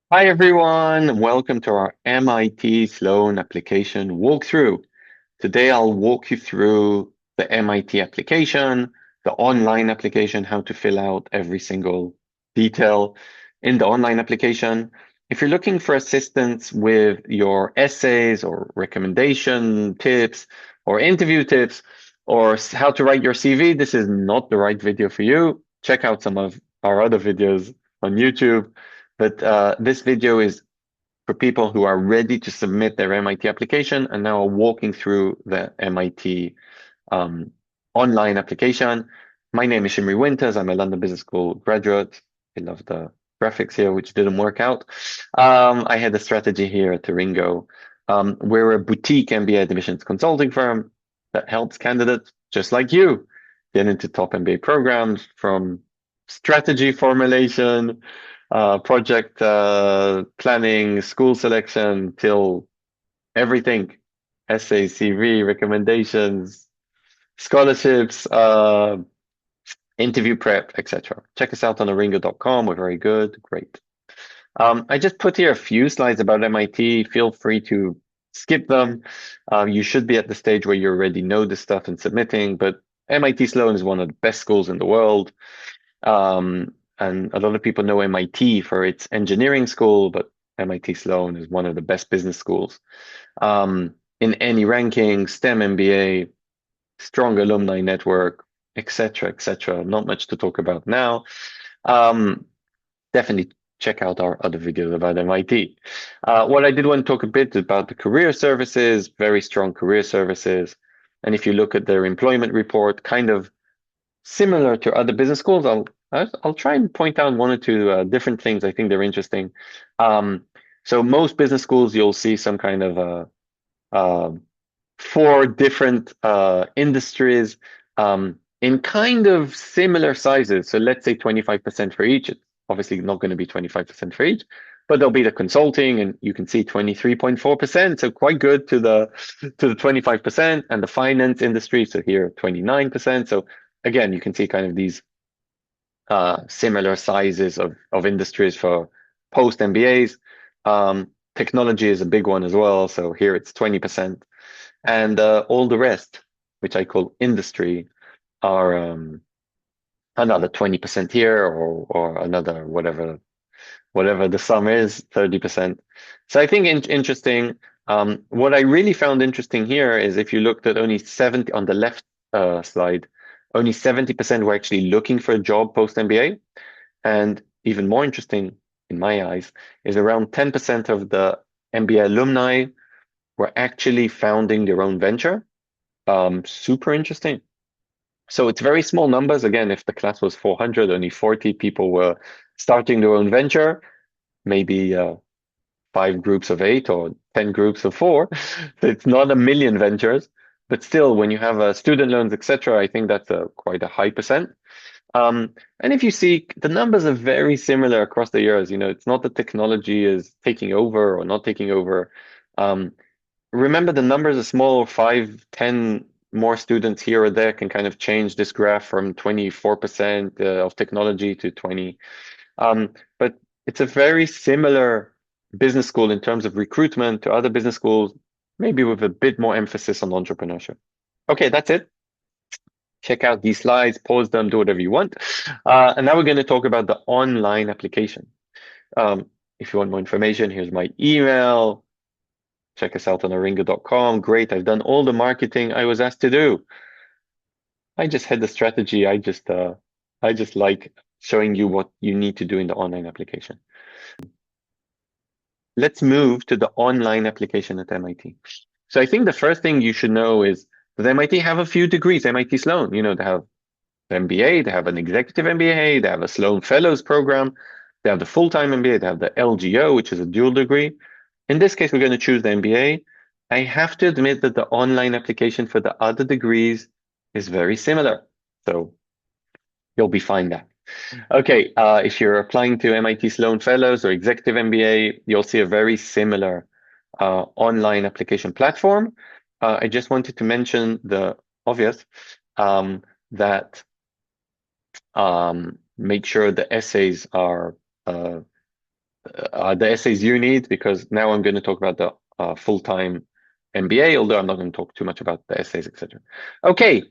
Hi everyone, welcome to our MIT Sloan application walkthrough. Today I'll walk you through the MIT application, the online application, how to fill out every single detail in the online application. If you're looking for assistance with your essays or recommendation tips or interview tips or how to write your CV, this is not the right video for you. Check out some of our other videos on YouTube. But this video is for people who are ready to submit their MIT application and now are walking through the MIT um, online application. My name is Shimri Winters. I'm a London Business School graduate. I love the graphics here, which didn't work out. I had a strategy here at ARINGO. We're a boutique MBA admissions consulting firm that helps candidates just like you get into top MBA programs from strategy formulation, project planning, school selection, till everything, essays, CV, recommendations, scholarships, interview prep, etc. Check us out on aringo.com. We're very good. Great. I just put here a few slides about MIT. Feel free to skip them. You should be at the stage where you already know this stuff and submitting, but MIT Sloan is one of the best schools in the world. And a lot of people know MIT for its engineering school, but MIT Sloan is one of the best business schools. In any ranking, STEM MBA, strong alumni network, etc., etc. Not much to talk about now. Um, Definitely check out our other videos about MIT. What I did want to talk a bit about the career services, very strong career services. And if you look at their employment report, kind of similar to other business schools, I'll try and point out one or two different things I think they're interesting. So most business schools, you'll see some kind of uh, four different industries in kind of similar sizes. So let's say 25% for each. It's obviously not going to be 25% for each, but there'll be the consulting, and you can see 23.4%. So quite good to the 25%, and the finance industry. So here 29%. So again, you can see kind of these similar sizes of industries for post MBAs. Technology is a big one as well. So here it's 20%. And all the rest, which I call industry, are another 20% here, or another whatever the sum is, 30%. So I think interesting. What I really found interesting here is if you looked at only 70 on the left slide, only 70% were actually looking for a job post MBA. And even more interesting in my eyes is around 10% of the MBA alumni were actually founding their own venture. Super interesting. So it's very small numbers. Again, if the class was 400, only 40 people were starting their own venture, maybe five groups of eight or 10 groups of four. So it's not a million ventures, but still, when you have student loans, etc., I think that's quite a high percent. And if you see, the numbers are very similar across the years. It's not that technology is taking over or not taking over. Um, Remember, the numbers are small, 5, 10 more students here or there can kind of change this graph from 24% of technology to 20. But it's a very similar business school in terms of recruitment to other business schools, maybe with a bit more emphasis on entrepreneurship. Okay, that's it. Check out these slides, pause them, do whatever you want. And now we're going to talk about the online application. If you want more information, here's my email. Check us out on aringo.com. Great. I've done all the marketing I was asked to do. I just had the strategy. I just like showing you what you need to do in the online application. Let's move to the online application at MIT. So I think the first thing you should know is that MIT have a few degrees. MIT Sloan, they have MBA, they have an executive MBA, they have a Sloan Fellows program, they have the full-time MBA, they have the LGO, which is a dual degree. In this case, we're going to choose the MBA. I have to admit that the online application for the other degrees is very similar. So you'll be fine there. Okay, if you're applying to MIT Sloan Fellows or Executive MBA, you'll see a very similar online application platform. I just wanted to mention the obvious, that make sure the essays are the essays you need, because now I'm going to talk about the full-time MBA, although I'm not going to talk too much about the essays, etc. Okay,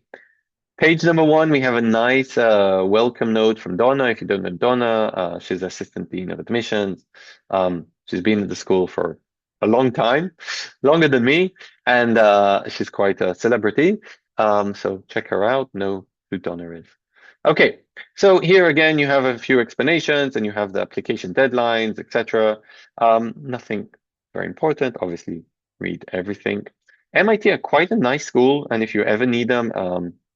page number 1, we have a nice welcome note from Donna. If you don't know Donna, she's Assistant Dean of Admissions. She's been at the school for a long time, longer than me, and she's quite a celebrity. So check her out, know who Donna is. Okay, so here again, you have a few explanations and you have the application deadlines, etc. Nothing very important, obviously, read everything. MIT are quite a nice school, and if you ever need them,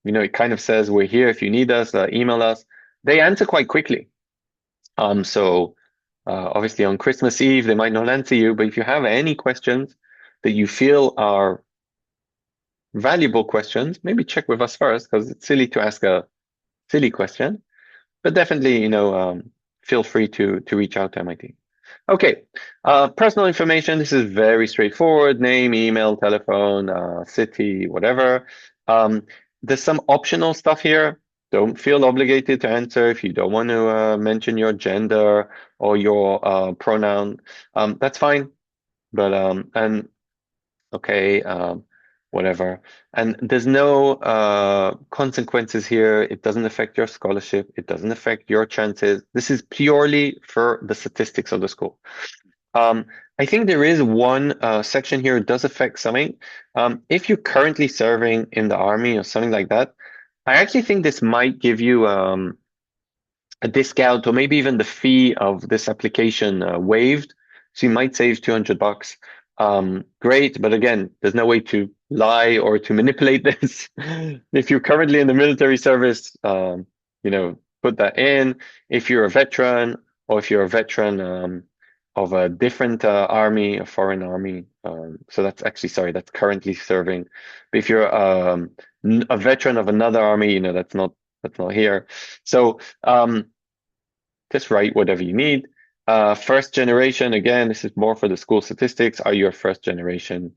it kind of says we're here if you need us, email us. They answer quite quickly. So obviously on Christmas Eve, they might not answer you, but if you have any questions that you feel are valuable questions, maybe check with us first, because it's silly to ask a silly question, but definitely, feel free to reach out to MIT. Okay, personal information. This is very straightforward: name, email, telephone, city, whatever. There's some optional stuff here. Don't feel obligated to answer if you don't want to mention your gender or your pronoun. That's fine. But and okay, whatever. And there's no consequences here. It doesn't affect your scholarship. It doesn't affect your chances. This is purely for the statistics of the school. I think there is one section here that does affect something. If you're currently serving in the army or something like that, I actually think this might give you a discount, or maybe even the fee of this application waived. So you might save $200. Great, but again, there's no way to lie or to manipulate this. If you're currently in the military service, put that in. If you're a veteran, or if you're a veteran of a different army, a foreign army, so that's actually, sorry, that's currently serving. But if you're a veteran of another army, that's not here. So just write whatever you need. First generation, again, this is more for the school statistics. Are you a first generation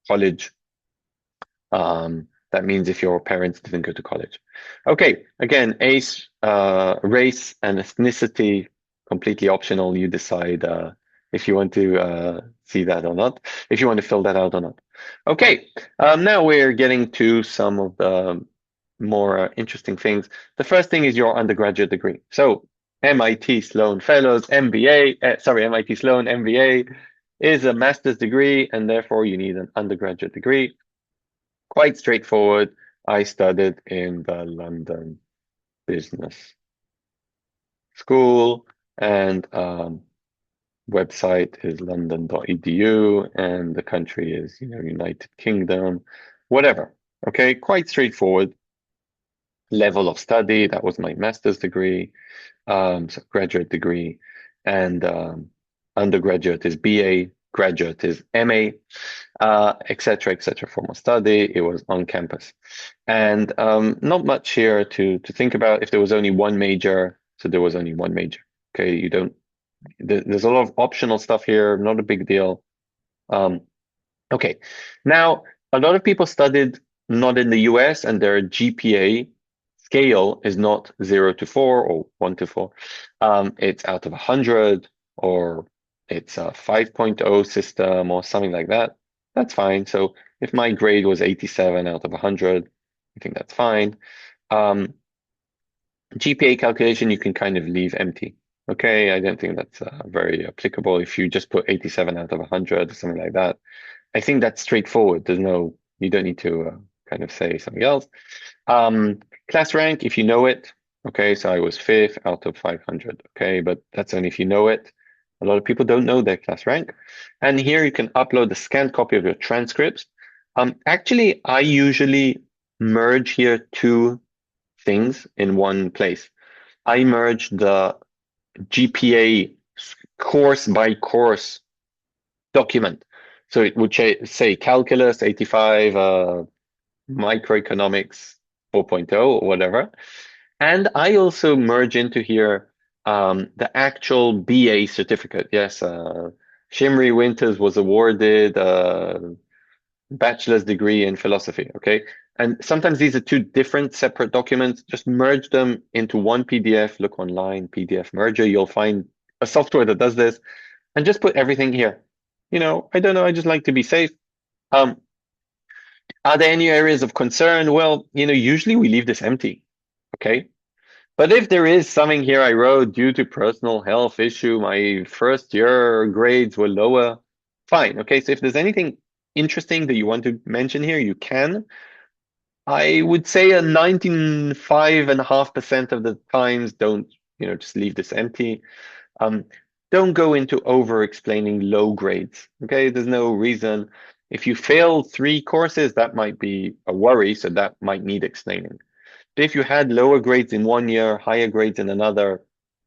college? That means if your parents didn't go to college. Okay, again, race and ethnicity, completely optional. You decide if you want to see that or not, if you want to fill that out or not. Okay, now we're getting to some of the more interesting things. The first thing is your undergraduate degree. So MIT Sloan Fellows MBA, MIT Sloan MBA is a master's degree, and therefore you need an undergraduate degree. Quite straightforward. I studied in the London Business School, and website is london.edu, and the country is, United Kingdom, whatever. Okay, quite straightforward. Level of study, that was my master's degree. So graduate degree, and undergraduate is BA, graduate is MA, etc., form of study. It was on campus, and not much here to think about. If there was only one major, so there was only one major. Okay, there's a lot of optional stuff here, not a big deal. Okay, now a lot of people studied not in the US, and their GPA scale is not 0 to 4 or 1 to 4. It's out of 100, or it's a 5.0 system or something like that. That's fine. So if my grade was 87 out of 100, I think that's fine. GPA calculation, you can kind of leave empty. Okay, I don't think that's very applicable. If you just put 87 out of 100 or something like that, I think that's straightforward. You don't need to kind of say something else. Class rank, if you know it. Okay, so I was 5th out of 500. Okay, but that's only if you know it. A lot of people don't know their class rank. And here you can upload the scanned copy of your transcripts. Actually, I usually merge here two things in one place. I merge the GPA course by course document. So it would say calculus 85, microeconomics 4.0 or whatever. And I also merge into here the actual BA certificate. Yes, Shimri Winters was awarded a bachelor's degree in philosophy. Okay. And sometimes these are two different separate documents. Just merge them into one PDF. Look online, PDF merger. You'll find a software that does this, and just put everything here. I don't know. I just like to be safe. Um, are there any areas of concern? Well, usually we leave this empty. Okay. But if there is something here I wrote due to personal health issue, my first year grades were lower, fine. Okay. So if there's anything interesting that you want to mention here, you can. I would say a 95.5% of the times, don't, just leave this empty. Um, don't go into over explaining low grades. Okay, there's no reason. If you fail three courses, that might be a worry, so that might need explaining. But if you had lower grades in one year, higher grades in another,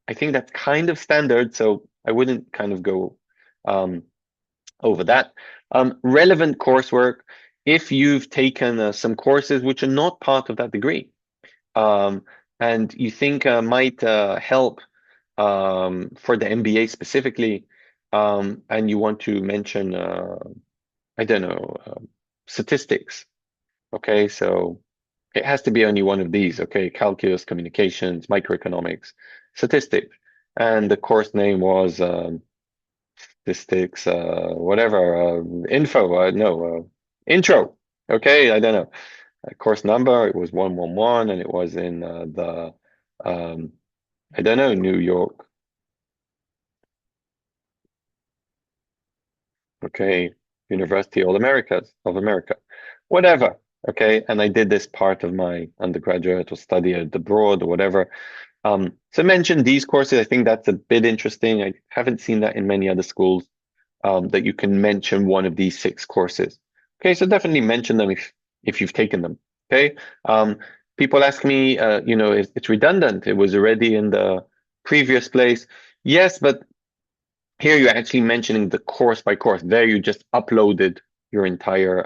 I think that's kind of standard, so I wouldn't kind of go um, over that. Relevant coursework, if you've taken some courses which are not part of that degree, um, and you think might help for the MBA specifically, and you want to mention, I don't know, statistics. Okay, so it has to be only one of these. Okay, calculus, communications, microeconomics, statistics, and the course name was statistics, whatever, info. No, intro. Okay, I don't know. Course number, it was 111, and it was in um, I don't know, New York. Okay, University of America, whatever. Okay, and I did this part of my undergraduate or study abroad or whatever. So mention these courses. I think that's a bit interesting. I haven't seen that in many other schools, that you can mention one of these six courses. Okay, so definitely mention them if you've taken them. Okay. People ask me, it's redundant. It was already in the previous place. Yes, but here you're actually mentioning the course by course. There you just uploaded your entire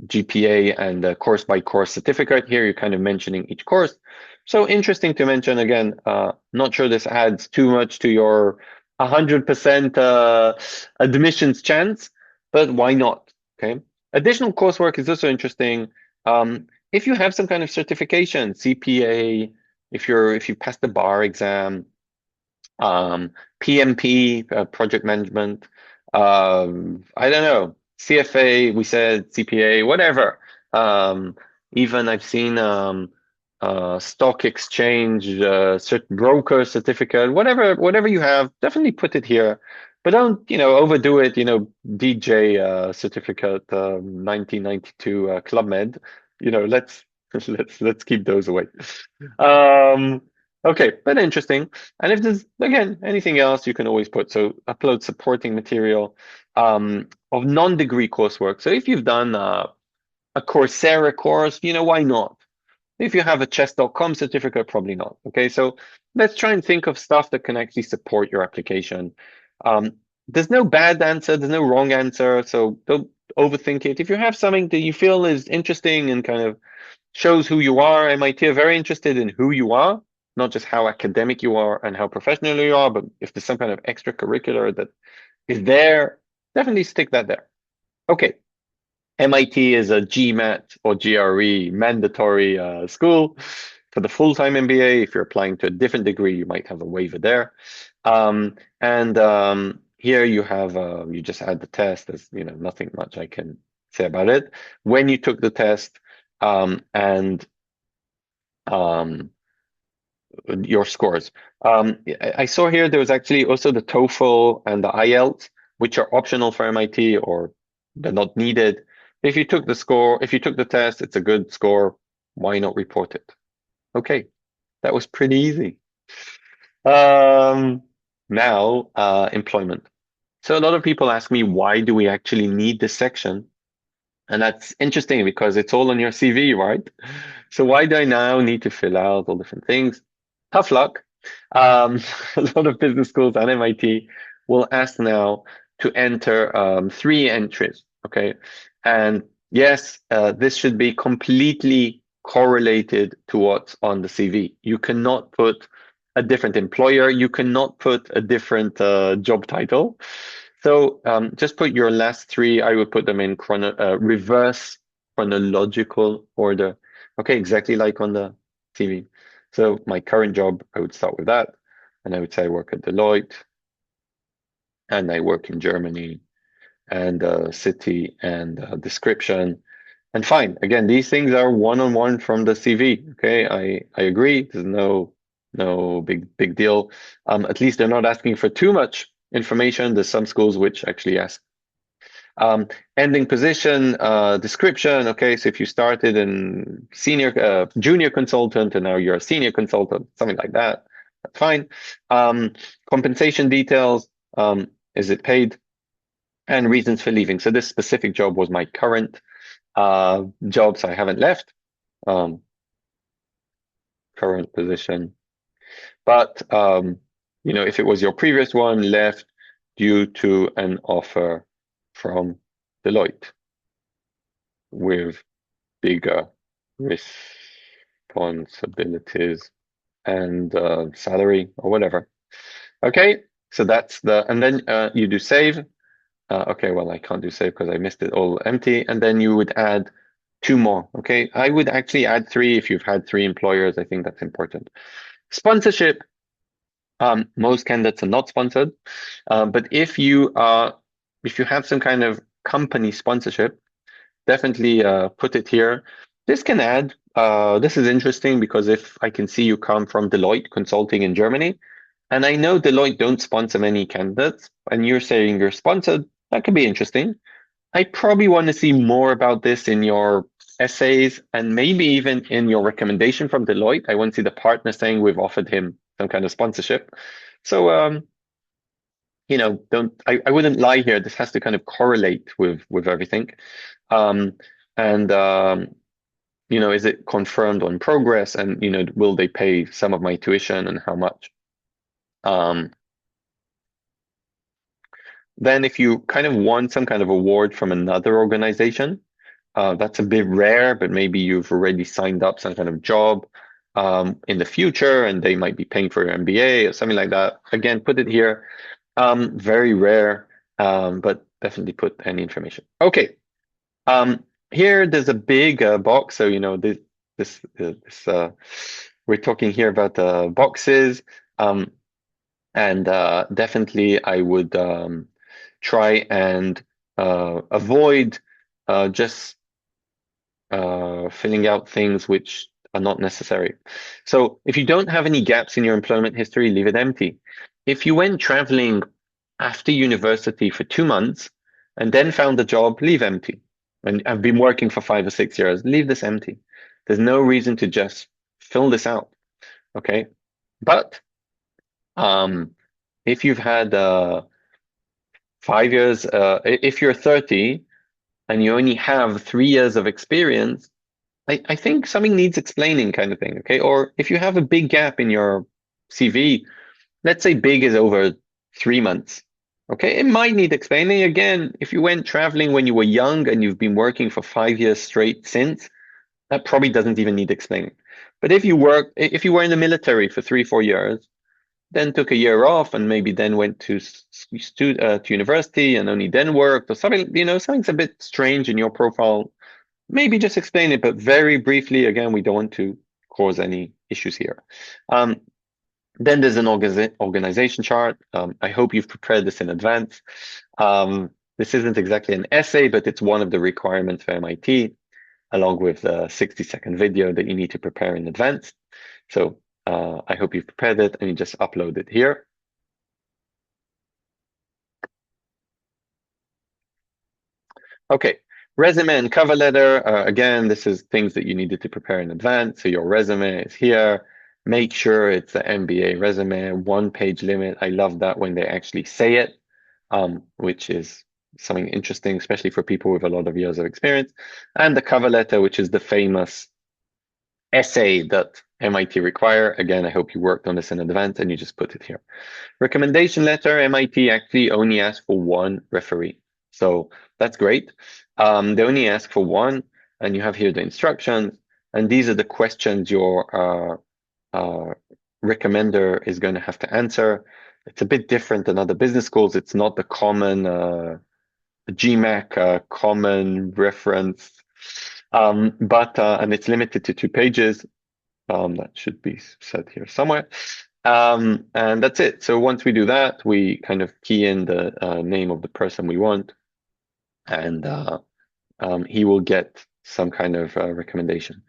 GPA and the course by course certificate. Here you're kind of mentioning each course. So interesting to mention again. Not sure this adds too much to your 100% admissions chance, but why not? Okay. Additional coursework is also interesting. If you have some kind of certification, CPA, if you passed the bar exam, PMP, project management. I don't know, CFA, we said CPA, whatever. Even I've seen stock exchange, broker certificate, whatever you have, definitely put it here. But don't, overdo it, DJ certificate, 1992 Club Med. Let's let's keep those away. Um, okay, but interesting. And if there's, again, anything else, you can always put. So upload supporting material of non-degree coursework. So if you've done a Coursera course, why not? If you have a chess.com certificate, probably not. Okay, so let's try and think of stuff that can actually support your application. Um, there's no bad answer, there's no wrong answer, so don't overthink it. If you have something that you feel is interesting and kind of shows who you are, MIT are very interested in who you are, not just how academic you are and how professional you are, but if there's some kind of extracurricular that is there, definitely stick that there. Okay. MIT is a GMAT or GRE mandatory school for the full-time MBA. If you're applying to a different degree, you might have a waiver there. And here you have, you just had the test. There's, nothing much I can say about it. When you took the test, and your scores. I saw here there was actually also the TOEFL and the IELTS, which are optional for MIT or they're not needed. If you took the test, it's a good score. Why not report it? Okay, that was pretty easy. Now, employment. So a lot of people ask me, why do we actually need this section? And that's interesting because it's all on your CV, right? So why do I now need to fill out all different things? Tough luck. A lot of business schools and MIT will ask now to enter three entries, okay? And yes, this should be completely correlated to what's on the CV. You cannot put a different employer. You cannot put a different job title. So just put your last three. I would put them in reverse chronological order. Okay, exactly like on the CV. So my current job, I would start with that. And I would say I work at Deloitte and I work in Germany and city and description. And fine, again, these things are one-on-one from the CV. Okay, I agree. There's no big deal. At least they're not asking for too much information. There's some schools which actually ask. Um, Ending position, description. Okay, so if you started in junior consultant and now you're a senior consultant, something like that, that's fine. Compensation details. Is it paid? And reasons for leaving. So this specific job was my current job, so I haven't left. Current position. But if it was your previous one, left due to an offer from Deloitte with bigger responsibilities and salary or whatever. Okay, so that's and then you do save. Okay, well, I can't do save because I missed it all empty. And then you would add two more. Okay, I would actually add three if you've had three employers. I think that's important. Sponsorship. Most candidates are not sponsored, but if you have some kind of company sponsorship, definitely put it here. This can add. This is interesting because if I can see you come from Deloitte Consulting in Germany, and I know Deloitte don't sponsor many candidates, and you're saying you're sponsored, that could be interesting. I probably want to see more about this in your essays and maybe even in your recommendation from Deloitte. I want to see the partner saying we've offered him some kind of sponsorship. So, I wouldn't lie here. This has to kind of correlate with everything. Um, and is it confirmed on progress? And will they pay some of my tuition and how much? Um, Then if you kind of want some kind of award from another organization, that's a bit rare, but maybe you've already signed up some kind of job in the future and they might be paying for your MBA or something like that. Again, put it here. Very rare, but definitely put any information. Okay. Here there's a big box. So, we're talking here about the boxes. And definitely I would try and avoid just filling out things which are not necessary. So if you don't have any gaps in your employment history, leave it empty. If you went traveling after university for 2 months and then found a job, leave empty. And I've been working for 5 or 6 years, leave this empty. There's no reason to just fill this out. Okay. But if you've had 5 years, if you're 30 and you only have 3 years of experience, I think something needs explaining kind of thing, okay? Or if you have a big gap in your CV, let's say big is over 3 months, okay? It might need explaining. Again, if you went traveling when you were young and you've been working for 5 years straight since, that probably doesn't even need explaining. But if you were in the military for 3, 4 years, then took a year off and maybe then went to university and only then worked or something, something's a bit strange in your profile, maybe just explain it, but very briefly. Again, we don't want to cause any issues here. Then there's an organization chart. I hope you've prepared this in advance. This isn't exactly an essay, but it's one of the requirements for MIT, along with the 60-second video that you need to prepare in advance. So I hope you've prepared it and you just upload it here. Okay, resume and cover letter. Again, this is things that you needed to prepare in advance. So your resume is here. Make sure it's the MBA resume, 1-page limit. I love that when they actually say it, which is something interesting, especially for people with a lot of years of experience. And the cover letter, which is the famous essay that MIT require. Again, I hope you worked on this in advance and you just put it here. Recommendation letter, MIT actually only asks for one referee. So that's great. They only ask for one, and you have here the instructions, and these are the questions your recommender is going to have to answer. It's a bit different than other business schools. It's not the common GMAC common reference, but and it's limited to 2 pages. That should be said here somewhere. And that's it. So once we do that, we kind of key in the name of the person we want, and he will get some kind of recommendation.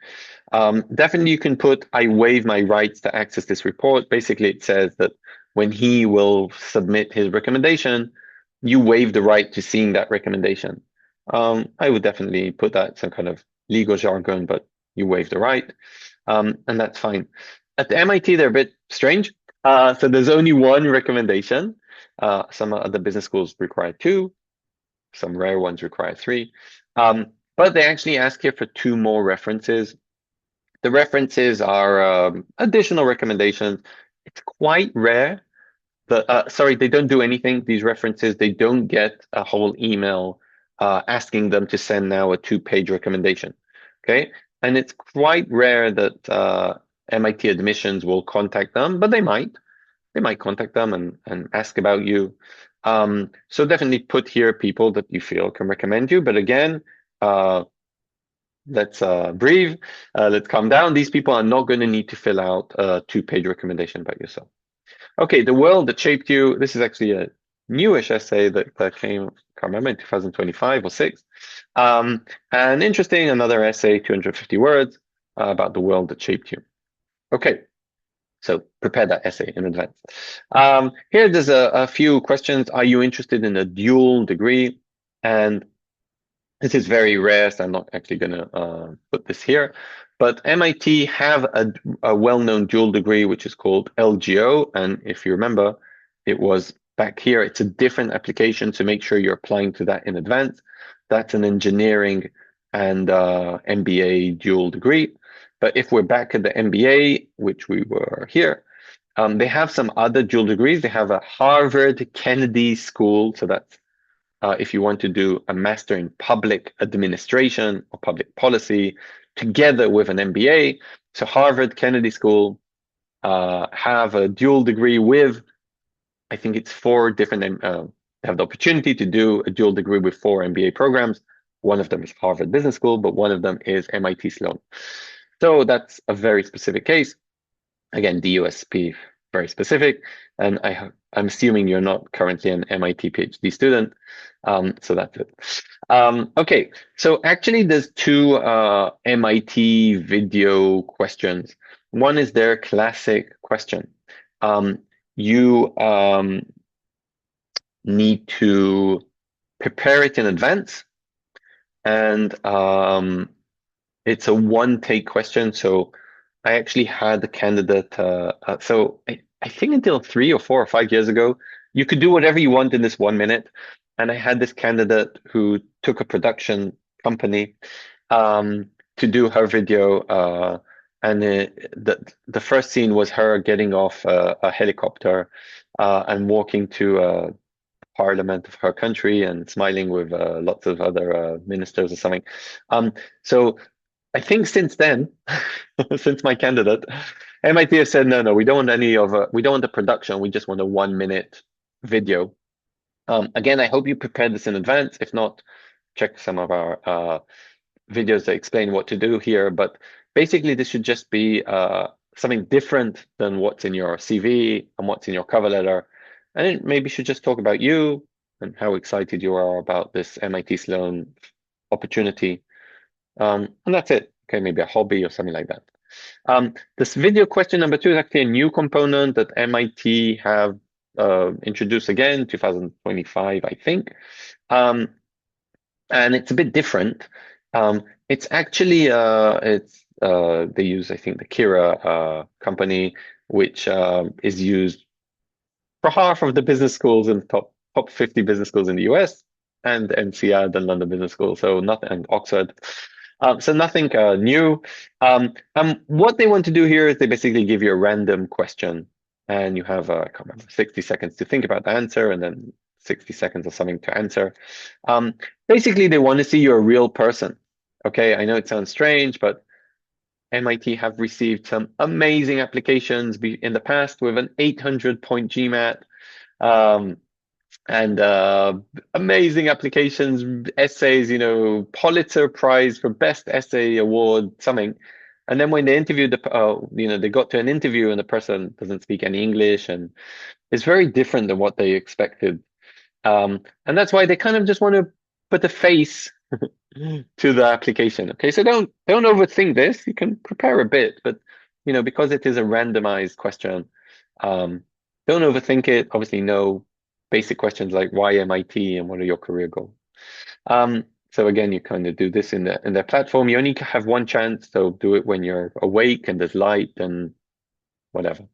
Definitely, you can put, I waive my rights to access this report. Basically, it says that when he will submit his recommendation, you waive the right to seeing that recommendation. I would definitely put that some kind of legal jargon, but you waive the right, and that's fine. At the MIT, they're a bit strange. So there's only one recommendation. Some other business schools require two. Some rare ones require three. But they actually ask here for two more references. The references are additional recommendations. It's quite rare. Sorry, they don't do anything. These references, they don't get a whole email asking them to send now a two-page recommendation. Okay, and it's quite rare that MIT admissions will contact them, but they might. They might contact them and ask about you. So definitely put here people that you feel can recommend you. But again, let's breathe. Let's calm down. These people are not going to need to fill out a two-page recommendation by yourself. Okay, the world that shaped you. This is actually a newish essay that came, can't remember, in 2025 or six. And interesting, another essay, 250 words about the world that shaped you. Okay, so prepare that essay in advance. Here, there's a few questions. Are you interested in a dual degree? And this is very rare, so I'm not actually going to put this here. But MIT have a well-known dual degree, which is called LGO. And if you remember, it was back here. It's a different application, so make sure you're applying to that in advance. That's an engineering and MBA dual degree. But if we're back at the MBA, which we were here, they have some other dual degrees. They have a Harvard Kennedy School, so that's if you want to do a master in public administration or public policy together with an MBA. So Harvard Kennedy School have a dual degree with, I think it's four different, have the opportunity to do a dual degree with four MBA programs. One of them is Harvard Business School, but one of them is MIT Sloan. So that's a very specific case. Again, DUSP, very specific. And I'm assuming you're not currently an MIT PhD student. So that's it. Okay, so actually there's two MIT video questions. One is their classic question. You need to prepare it in advance, and it's a one-take question. So I actually had a candidate. So I think until 3 or 4 or 5 years ago, you could do whatever you want in this 1 minute. And I had this candidate who took a production company to do her video. And the first scene was her getting off a helicopter and walking to parliament of her country and smiling with lots of other ministers or something. So I think since then, since my candidate, MIT has said, no, we don't want we don't want the production. We just want a 1 minute video. Again, I hope you prepared this in advance. If not, check some of our videos that explain what to do here. But basically, this should just be something different than what's in your CV and what's in your cover letter. And it maybe should just talk about you and how excited you are about this MIT Sloan opportunity. And that's it. Okay, maybe a hobby or something like that. This video question number 2 is actually a new component that MIT have introduced again, 2025, I think. And it's a bit different. It's actually, they use, I think, the Kira company, which is used for half of the business schools in the top 50 business schools in the US, and NCR, the London Business School, so nothing, and Oxford. So nothing new. What they want to do here is they basically give you a random question, and you have, I can't remember, 60 seconds to think about the answer, and then 60 seconds or something to answer. Basically, they want to see you're a real person. Okay, I know it sounds strange, but MIT have received some amazing applications in the past with an 800-point GMAT. And amazing applications, essays, Pulitzer Prize for Best Essay Award, something. And then when they interviewed they got to an interview and the person doesn't speak any English and it's very different than what they expected. And that's why they kind of just want to put a face to the application. Okay, so don't overthink this. You can prepare a bit, but because it is a randomized question, um, don't overthink it. Obviously, know basic questions like why MIT and what are your career goals. So again, you kind of do this in the platform. You only have one chance, so do it when you're awake and there's light and whatever.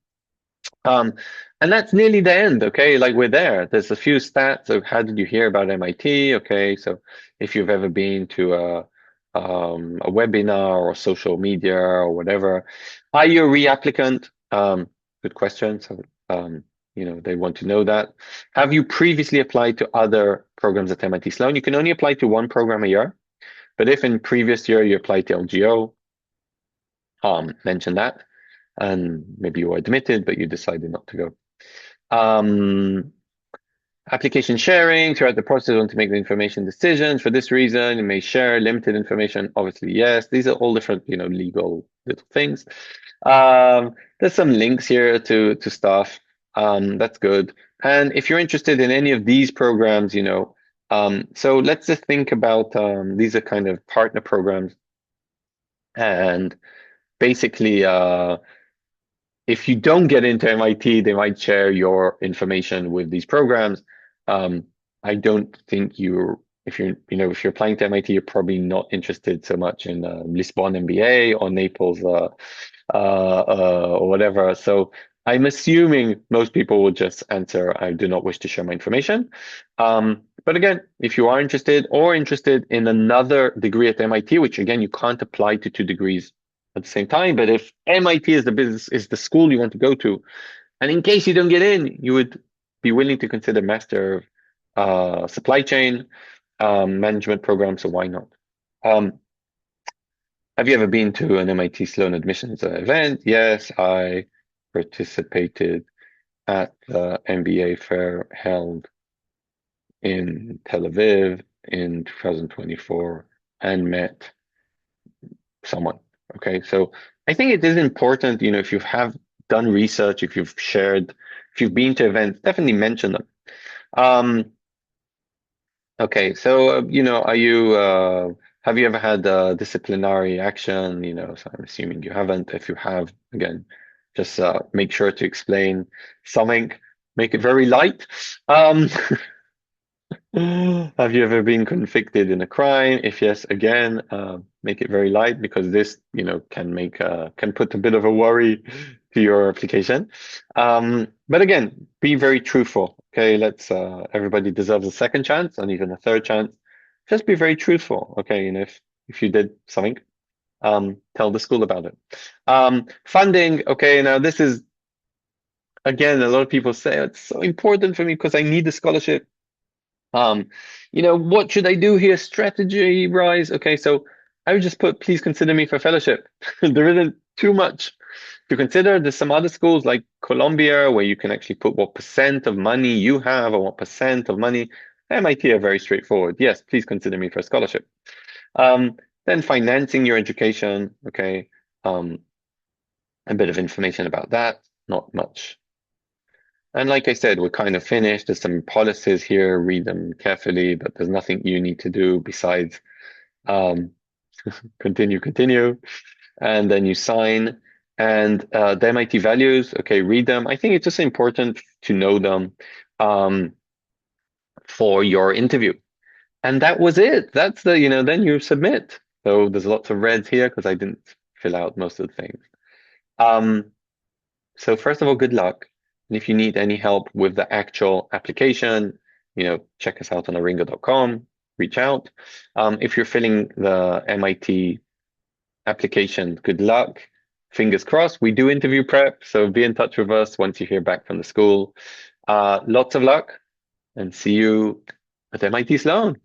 Um, and that's nearly the end, okay? Like we're there. There's a few stats of how did you hear about MIT? Okay, so if you've ever been to a webinar or social media or whatever, are you a reapplicant? Good question. So they want to know that. Have you previously applied to other programs at MIT Sloan? You can only apply to one program a year, but if in previous year you applied to LGO, mention that. And maybe you were admitted, but you decided not to go. Application sharing throughout the process, want to make the information decisions. For this reason, you may share limited information. Obviously, yes. These are all different, legal little things. There's some links here to stuff. That's good. And if you're interested in any of these programs, so let's just think about these are kind of partner programs. And basically, if you don't get into MIT, they might share your information with these programs. I don't think if you're applying to MIT, you're probably not interested so much in Lisbon MBA or Naples or whatever. So I'm assuming most people will just answer, I do not wish to share my information. But again, if you are interested in another degree at MIT, which again, you can't apply to 2 degrees at the same time, but if MIT is the school you want to go to, and in case you don't get in, you would be willing to consider master supply chain management program, so why not? Have you ever been to an MIT Sloan admissions event? Yes, I participated at the MBA fair held in Tel Aviv in 2024 and met someone. Okay, so I think it is important, if you have done research, if you've been to events, definitely mention them. Okay, so have you ever had disciplinary action? So I'm assuming you haven't. If you have, again, just make sure to explain something, make it very light. Have you ever been convicted in a crime? If yes, again, make it very light because this, can put a bit of a worry to your application. But again, be very truthful. Okay, everybody deserves a second chance and even a third chance. Just be very truthful. Okay, if you did something, tell the school about it. Funding. Okay, now this is again, a lot of people say it's so important for me because I need the scholarship. What should I do here? Strategy rise. Okay, so I would just put, please consider me for fellowship. There isn't too much to consider. There's some other schools like Columbia where you can actually put what percent of money you have or what percent of money. MIT are very straightforward. Yes, please consider me for a scholarship. Then financing your education. Okay, a bit of information about that. Not much. And like I said, we're kind of finished. There's some policies here, read them carefully, but there's nothing you need to do besides continue. And then you sign. And the MIT values, okay, read them. I think it's just important to know them for your interview. And that was it. That's then you submit. So there's lots of reds here because I didn't fill out most of the things. So first of all, good luck. And if you need any help with the actual application, check us out on aringo.com, reach out. If you're filling the MIT application, good luck. Fingers crossed. We do interview prep, so be in touch with us once you hear back from the school. Lots of luck and see you at MIT Sloan.